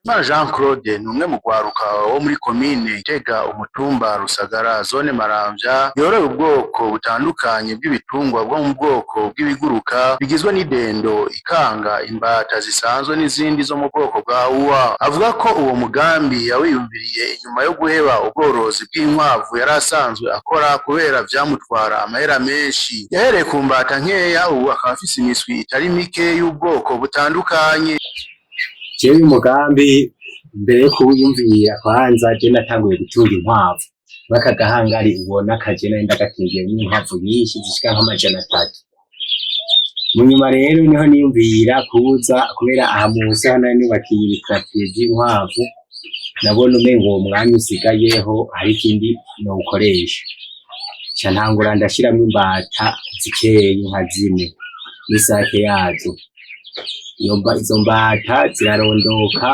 Imana Jean Claude ni umwe mu rwaruka wo muri komine Gitega umutumba Rusagara zone Maramvya yoroye ubwoko butandukanye bw'ibitungwa bwo mu bwoko bw'ibiguruka bigizwe n'idendo, ikanga, imbata zisanzwe n'izindi zo mu bwoko bwa uwa. Avuga ko uwo mugambi yawiyumviriye inyuma yo guheba ubworozi bw'inkwavu yari asanzwe akora kubera vyamutwara amahera menshi. Yahereye ku mbata nkeya, ubu akaba afise imiswi itari mike y'ubwoko butandukanye. Jewe umugambi mbere yo kuwiyumvira kwanza je natanguye gutunga inkwavu baka gahangari ubona kaje nari ndagatungiye n'inkwavu nyinshi zishika nk'amajana 3. Munyuma rero niho niyumvira kuza kubera aha musi hano nubakiye ibikatiye by'inkwavu, nabona umengo uwo mwanya usigayeho hari ikindi no ukoresha. Ca ntangura ndashiramo imbata zikeye nka zine n'isake yazo. Izo mbata zirarondoka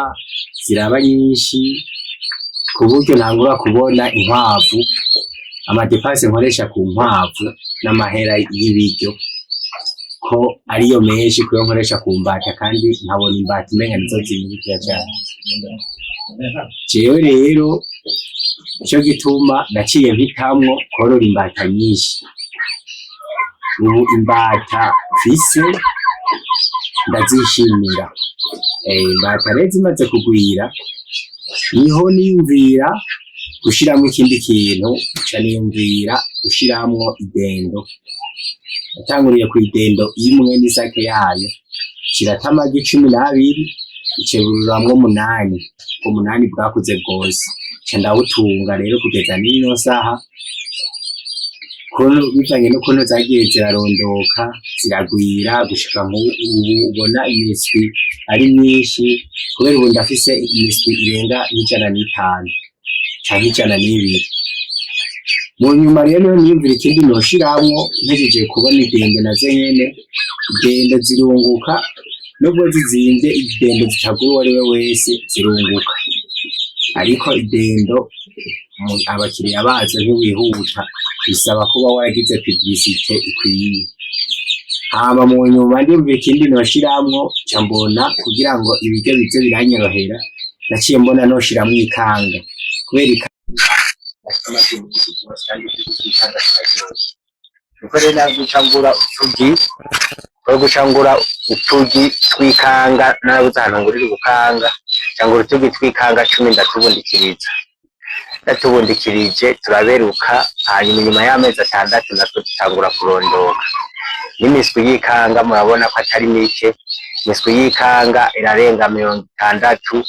ziraba nyinshi ku buryo ntangura kubona inkwavu amadepase nkoresha ku nkwavu n'amahera y'ibiryo ko ariyo menshi kuyo nkoresha ku mbata, kandi nkabona imbata umenga nizo zinyibukira cyane. Jewe rero ico gituma naciye mpitamwo korora imbata nyinshi. Ubu imbata mfise ndazishimira. Imbata rero zimaze kugwira niho niyumvira gushiramo ikindi kintu, ca niyumvira gushiramwo idendo. Natanguriye ku idendo imwe n'isake yayo, kirata amagi 12 icebururamwo 8. Umunani bwakuze bwose ca ndawutunga rero kugeza n'ino saha. Kono bivanye n'ukuntu zagiye zirarondoka ziragwira gushika ubu ubona imiswi ari myinshi, kubera ubu ndafise imiswi irenga 105 canke 102. Mu nyuma rero niyumvira ikindi noshiramwo ntegereje kubona idende nazo nyene. Idende zirunguka nubwo zizimvye, idendo zitagura uwo ariwe wese zirunguka, ariko idendo abakiriya bazo ntiwihuta, bisaba kuba waragize publicité ikwiye. Hama mu nyuma ndumva ikindi noshiramwo ca mbona kugira ngo ibiryo bize biranyorohera, naciye mbona noshiramwo ikanga kubera ikanga gucangura utugi twikanga narabuzanangurira ubukanga cyangwa utugi twikanga 10 ndatubundikirije turaberuka. Hanyuma nyuma y'amezi 6 natwo tutangura kurondoka. N'imiswi y'ikanga murabona ko atari mike, imiswi y'ikanga irarenga 60,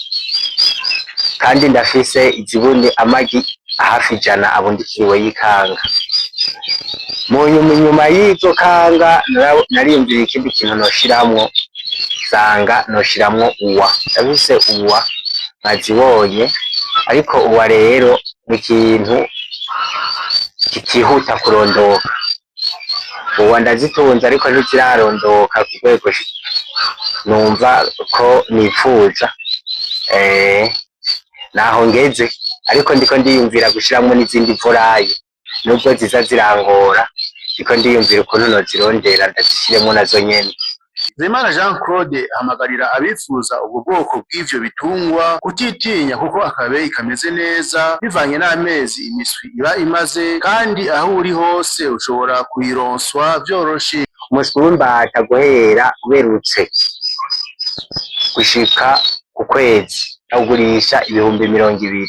kandi ndafise izibundi amagi hafi 100 abundikiriwe y'ikanga. Mu nyuma y'izo kanga nariyumvira ikindi kintu noshiramwo, sanga noshiramwo uwa. Ndafise uwa nkazibonye, ariko uwa rero n'ikintu kikihuta kurondoka. Uwa ndazitunze ariko ntizirarondoka ku rwego numva ko nipfuza naho ngeze, ariko ndiko ndiyumvira gushiramwo n'izindi volaye nubwo ziza zirangora, ndiko ndiyumvira ukuntu nozirondera ndazishiremo nazo nyene. Imana Jean Claude ahamagarira abifuza ubwo bwoko bw'ivyo bitungwa kutitinya, kuko akabeyi kameze neza bivanye n'amezi imiswi iba imaze, kandi aho uri hose ushobora kuyironswa vyoroshe. Umuswi w'imbata guhera uberutse gushika ku kwezi awugurisha 20,000,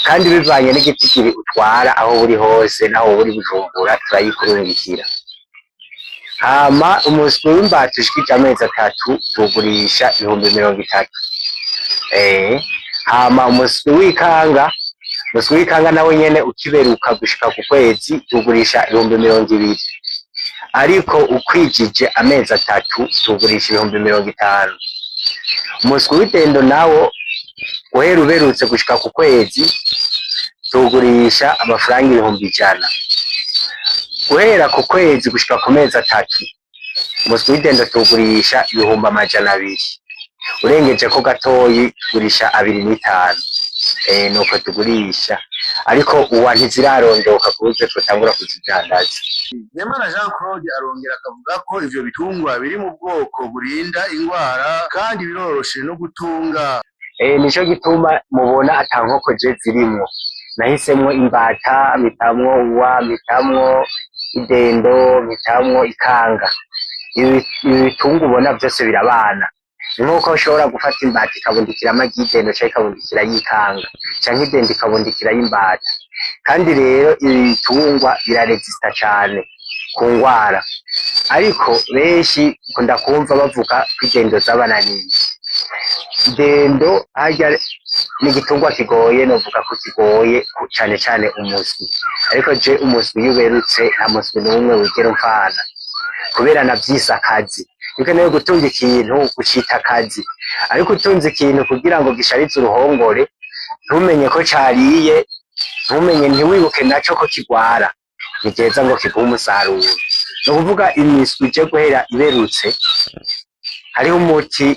kandi bivanye n'igiti kiri utwara aho buri hose naho buri Bujumbura turayikurungikira. Hama umuswi w'imbata ushikije amezi 3 tugurisha 30,000. Hama umuswi w'ikanga nawe nyene ukiberuka gushika ku kwezi tugurisha 20,000, ariko ukwijije amezi 3 tugurisha 50,000. Umuswi w'idendo nawo guhera uberutse gushika ku kwezi tugurisha amafaranga 100,000. Guhera ku kwezi gushika ku mezi 3 umuswi w'idendo tugurisha 200,000. Urengeje ko gatoyi tugurisha 2,500. Nuko tugurisha, ariko uwa ntizirarondoka kuburyo tutangura kuzidandaza. Imana Jean Claude arongera akavuga ko ivyo bitungwa biri mu bwoko burinda ingwara kandi biroroshe no gutunga. nico gituma mubona ata nkoko je zirimwo, nahisemwo imbata, mitamwo uwa, mitamwo idendo, mitamwo ikanga. Ibi bitungwa ubona vyose birabana. Nk'uko ushobora gufata imbata ikabundikira amagi y'idendo canke ikabundikira y'ikanga, canke idendo ikabundikira y'imbata. Kandi rero ibi bitungwa biraresista cane ku ngwara, ariko benshi ukunda kumva bavuga ko idendo zabananiye. Idendo harya ni igitungwa kigoye, novuga ko kigoye cane cane umuswi, ariko je umuswi iyo uberutse nta muswi n'umwe wigera umfana, kubera navyise akazi. Ukeneye gutunga ikintu ucita akazi, ariko utunze ikintu kugira ngo gisharize uruhongore, ntumenye ko cariye, ntiwibuke naco ko kigwara, ni vyiza ngo kiguhe umusaruro. Ni ukuvuga imiswi je guhera iberutse, hariho umuti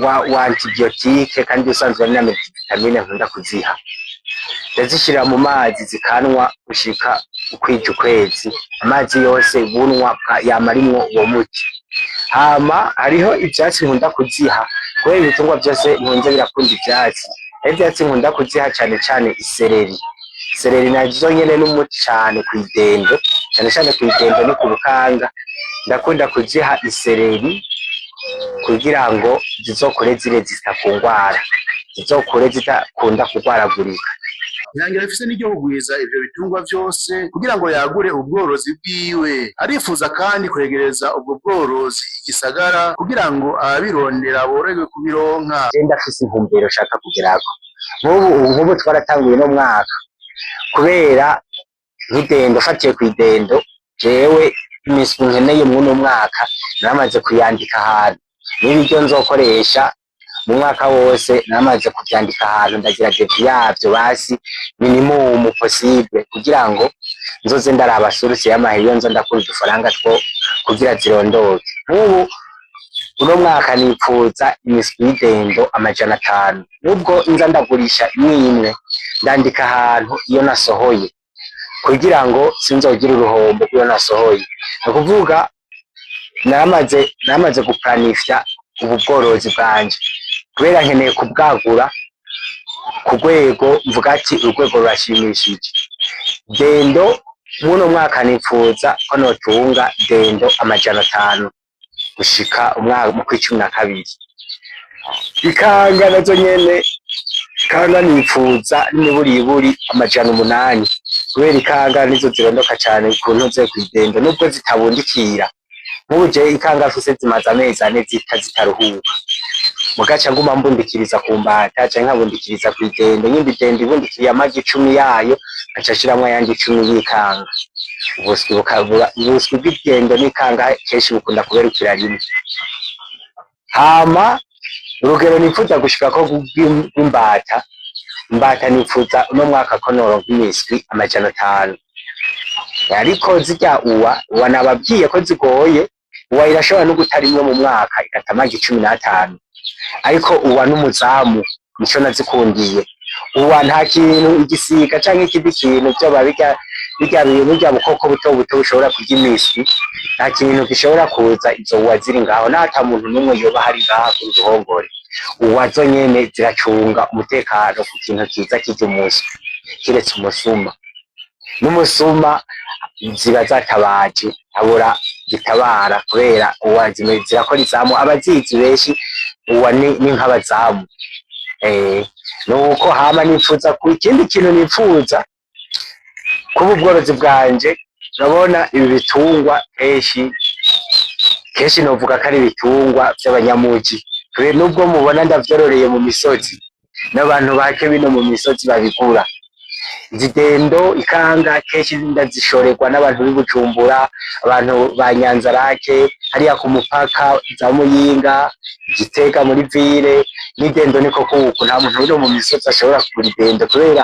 wa antibiotique kandi usanzwe ari na vitamine nkunda kuziha, ndazishira mu mazi zikanwa gushika ukwija ukwezi, amazi yose bunwa yama arimwo uwo muti. Hama hariho ivyatsi nkunda kuziha, kubera ibitungwa vyose ntunze birakunda ivyatsi. Ivyatsi nkunda kuziha cane cane isereri. Isereri nazo nyene n'umuti cane kw'idendo, cane cane kw'idendo no ku bukanga. Ndakunda kuziha isereri kugira ngo zizokure ziresista ku ngwara, zizokure zidakunda kugwaragurika. Nyangira afise n'iryo kugwiza ivyo bitungwa vyose kugira ngo yagure ubworozi bwiwe. Arifuza kandi kwegereza ubwo bworozi igisagara kugira ngo ababirondera boroherwe kubironka. Je ndafise intumbero nshaka kugerako. Nk'ubu twaratanguye no mwaka, kubera nk'idendo, fatiye kw'idendo, jewe imiswi nkeneye mw'uno mwaka namaze kuyandika ahantu, n'ibiryo nzokoresha mu mwaka wose namaze kuvyandika ahantu, ndagira devi yavyo basi minimum possible, kugira ngo nzoze ndaraba source y'amahera nzo ndakura udufaranga two kugira zirondoke. Nk'ubu uno mwaka nipfuza imiswi y'idendo 500, nubwo nza ndagurisha imwe ndandika ahantu iyo nasohoye, kugira ngo sinzogira uruhombo iyo nasohoye. Ni ukuvuga namaze guplanifya ubu bworozi bwanje, kubera nkeneye kubwagura ku rwego mvuga ati urwego rurashimishije. Dendo muno mwaka nipfuza ko notunga dendo 500 gushika umwaka mu kw'icumi ikanga nazo nyene, ikanga nipfuza n'imiburiburi 800, kubera ikanga nizo zirondoka cane ku ntuze kw'idendo nubwo zitabundikira. Nk'ubu je ikanga afise zimaze amezi 4 zitaruhuka, mugaca nguma mbundikiriza ku mbata canke nkabundikiriza kw'idendo, nyimba idendo ibundikiriye amagi 10 yayo aca ashiramwo ayandi 10 y'ikanga. Ubuswi bw'idendo n'ikanga kenshi bukunda kuberukira rimwe. Hama urugero nipfuza gushikako rw'imbata, imbata nipfuza uno mwaka ko noronka imiswi 500, ariko zirya uwa nababwiye ko zigoye. Uwa irashobora no gutara imwe mu mwaka igata amagi 15, ariko uwa n'umuzamu nico nazikundiye. Uwa nta kintu igisiga canke ikindi kintu vyoba birya bukoko buto buto bushobora kurya imiswi, nta kintu gishobora kuza izo uwa ziri ngaho, n'ata muntu n'umwe yoba hari ngaha ku ruhongore. Uwa zo nyene ziracunga umutekano ku kintu kiza kirya umuswi, kiretse umusuma. N'umusuma ziba zatabaje, habura gitabara, kubera uwa zirakora izamu, abazizi benshi uwa ni nk'abazamu. Nuko hama nipfuza ku ikindi kintu nipfuza kuba ubworozi bwanje. Urabona ibi bitungwa kenshi novuga ko ari ibitungwa vy'abanyamuji, kubera nubwo mubona ndavyororeye mu misozi, n'abantu bake bino mu misozi babigura. Zidendo ikanga kenshi ndazishorerwa n'abantu b'i Bujumbura, abantu ba Nyanzarake, hariya ku mupaka za Muyinga, Gitega muri ville. N'idendo niko kuko nta muntu uri mu misozi ashobora kugura idendo, kubera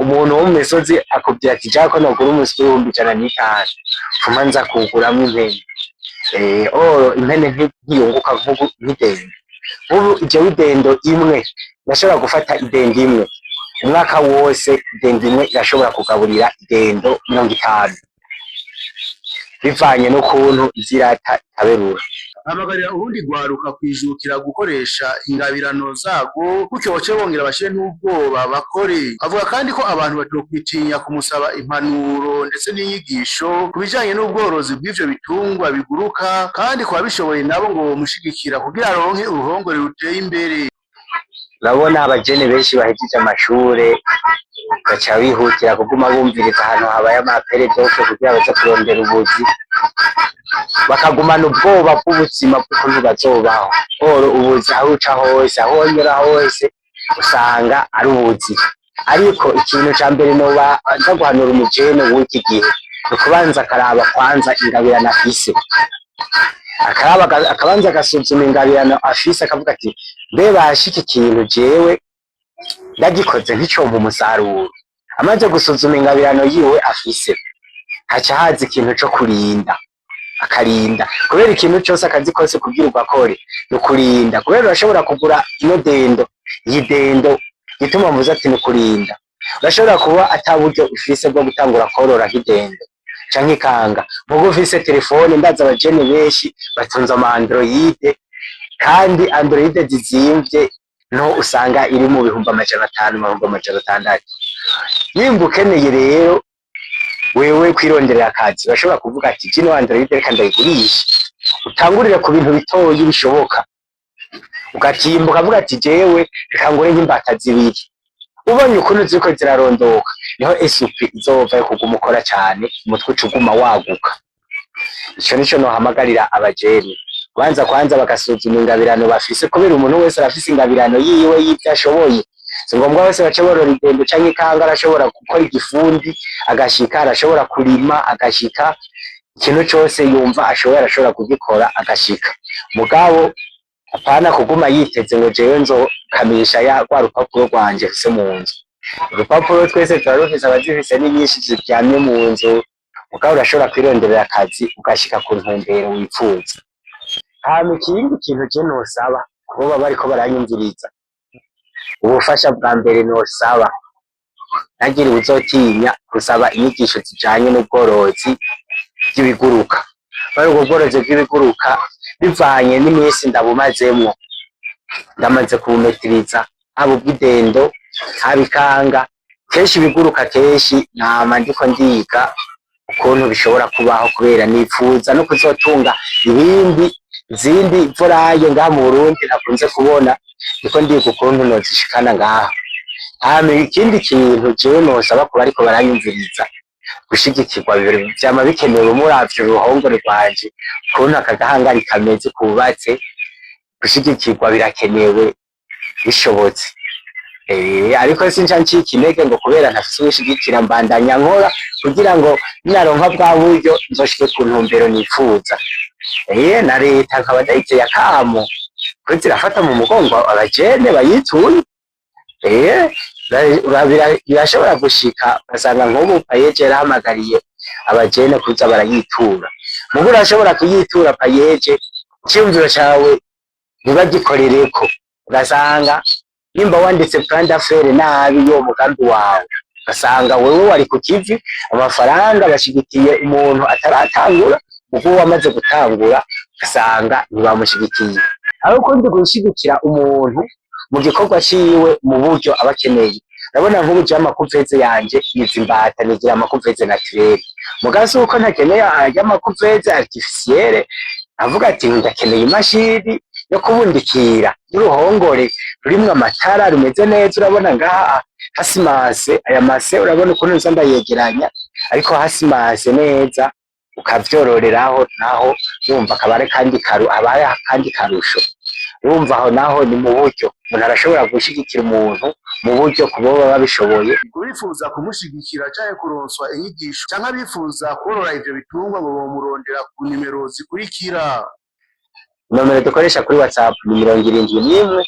umuntu wo mu misozi akubwira ati jako nogura umuswi w'150, fuma nza kuguramwo impene. Impene ntiyunguka nk'idendo. Ubu jewe idendo imwe ndashobora gufata idendo imwe umwaka wose, idendo imwe irashobora kugaburira idendo 50, bivanye n'ukuntu izirata itaberura. hamagarira urundi rwaruka kwijukira gukoresha ingabirano zago gutyo bace bongera bashire n'ubwoba bakore. Avuga kandi ko abantu batokwitinya kumusaba impanuro ndetse n'inyigisho ku bijanye n'ubworozi bw'ivyo bitungwa biguruka, kandi kuba bishoboye nabo ngo bomushigikira kugira aronke uruhongore ruteye imbere. Urabona abajene benshi bahejeje amashure baca bihutira kuguma bumviriza ahantu habaye amapere byose kugira baze kurondera ubuzi, bakagumana ubwoba bw'ubuzima bw'ukuntu bazobaho. Ubuzi aho uca hose, aho wonyura hose usanga ari ubuzi. Ariko ikintu ca mbere noba nza guhanura umujene w'iki gihe ni ukubanza akaraba kwanza ingabirano afise, akabanza agasuzuma ingabirano afise akavuga ati mbe bashika ikintu jewe ndagikoze nticompa umusaruro. Amaze gusuzuma ingabirano yiwe afise, haca haza ikintu co kurinda, akarinda kubera ikintu cose akazi kose kugira ugakore ni ukurinda. Kubera urashobora kugura ino dendo, iyi dendo gituma mvuze ati ni ukurinda, urashobora kuba ata buryo ufise bwo gutangura korora nk'idendo canke ikanga, mugo ufise telefone. Ndaza abajene benshi batunze ama Android, kandi Android zizimvye no usanga iri mu bihumbi 500, 600. Nimba ukeneye rero wewe kwironderera akazi, bashobora kuvuga ati jino Android reka ndayigurisha, utangurire ku bintu bitoyi bishoboka, ugatimba ukavuga ati jewe reka ngure nk'imbata zibiri. Ubonye ukuntu ziriko zirarondoka niho SUP izova yo kuguma ukora cane, umutwe ucuguma waguka. Ico nico nohamagarira abajene, kwanza bagasuzuma ingabirano bafise, kubera umuntu wese arafise ingabirano yiwe y'ivyo ashoboye. Si ngombwa wese bace borora idendo canke ikanga, arashobora gukora igifundi agashika, arashobora kurima agashika, ikintu cose yumva ashoboye arashobora kugikora agashika. Mugabo apana kuguma yiteze ngo jewe nzokamisha rwa rupapuro rwanje mfise mu nzu. Urupapuro twese turarufise, abazifise ni nyinshi ziryamye mu nzu. Mugabo urashobora kwironderera akazi ugashika ku ntumbero wipfuza. Hama ikindi kintu je nosaba kubo bariko baranyumviriza, ubufasha bwa mbere nosaba, ntagire uzotinya gusaba inyigisho zijanye n'ubworozi bw'ibiguruka. Bari ubwo bworozi bw'ibiguruka bivanye n'iminsi ndabumazemwo, ndamaze kubumetiriza, haba ubw'idendo haba ikanga. Kenshi ibiguruka kenshi nama ndiko ndiga ukuntu bishobora kubaho, kubera nipfuza no kuzotunga izindi volaye ngaha mu Burundi nakunze kubona, niko ndiga ukuntu nozishikana ngaha. Hama ikindi kintu jewe nosaba kuba ariko baranyumviriza, gushigikirwa vyama bikenewe muravyo uruhongore rwanje, ukuntu aka gahangari kameze kubatse, gushigikirwa birakenewe bishobotse. Ariko sinca ncika intege ngo kubera ntafise uwushigikira mbandanya nkora kugira ngo ninaronka bwa buryo nzoshike ku ntumbero nipfuza. Na leta nkaba ndayiteye akamo ko zirafata mu mugongo abajene bayituye. Birashobora gushika ugasanga nk'ubu payeje yarahamagariye abajene kuza barayitura, mugo urashobora kuyitura payeje iciyumviro cawe ntibagikorereko, ugasanga nimba wanditse plan d'affaires nabi yo mugambi wawe, ugasanga wewe wari ku kivi, amafaranga bashigitiye umuntu ataratangura, uko wamaze gutangura ugasanga ntibamushigikiye. Ariko ndi gushigikira umuntu mu gikorwa ciwe mu buryo abakeneye. Urabona nk'ubu amakuveze yanje yizi imbata, nigira amakuveze naturel, mugaso uko ntakeneye amakuveze artificiel, avuga ati ndakeneye imashini yo kubundikira n'uruhongore rurimwo amatara rumeze neza. Urabona ngaha hasimase, aya mase urabona ukuntu nza ndayegeranya, ariko hasimase neza ukavyororeraho, naho yumva kabare kandi abaye kandi karusho. Urumva aho naho ni mu buryo umuntu arashobora gushigikira umuntu mu buryo kuboba babishoboye. Bifuza kumushigikira canke kuronswa inyigisho canke bifuza korora ivyo bitungwa ngo bomurondera ku nimero zikurikira. Nomero dukoresha kuri WhatsApp ni 71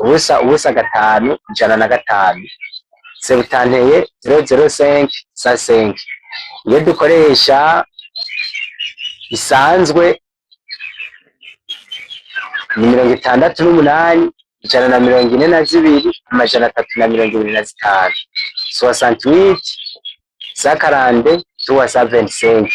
ubusa 5 105 sebutanteye 005 5. Iyo dukoresha isanzwe ni 68 142 325 68 142 325.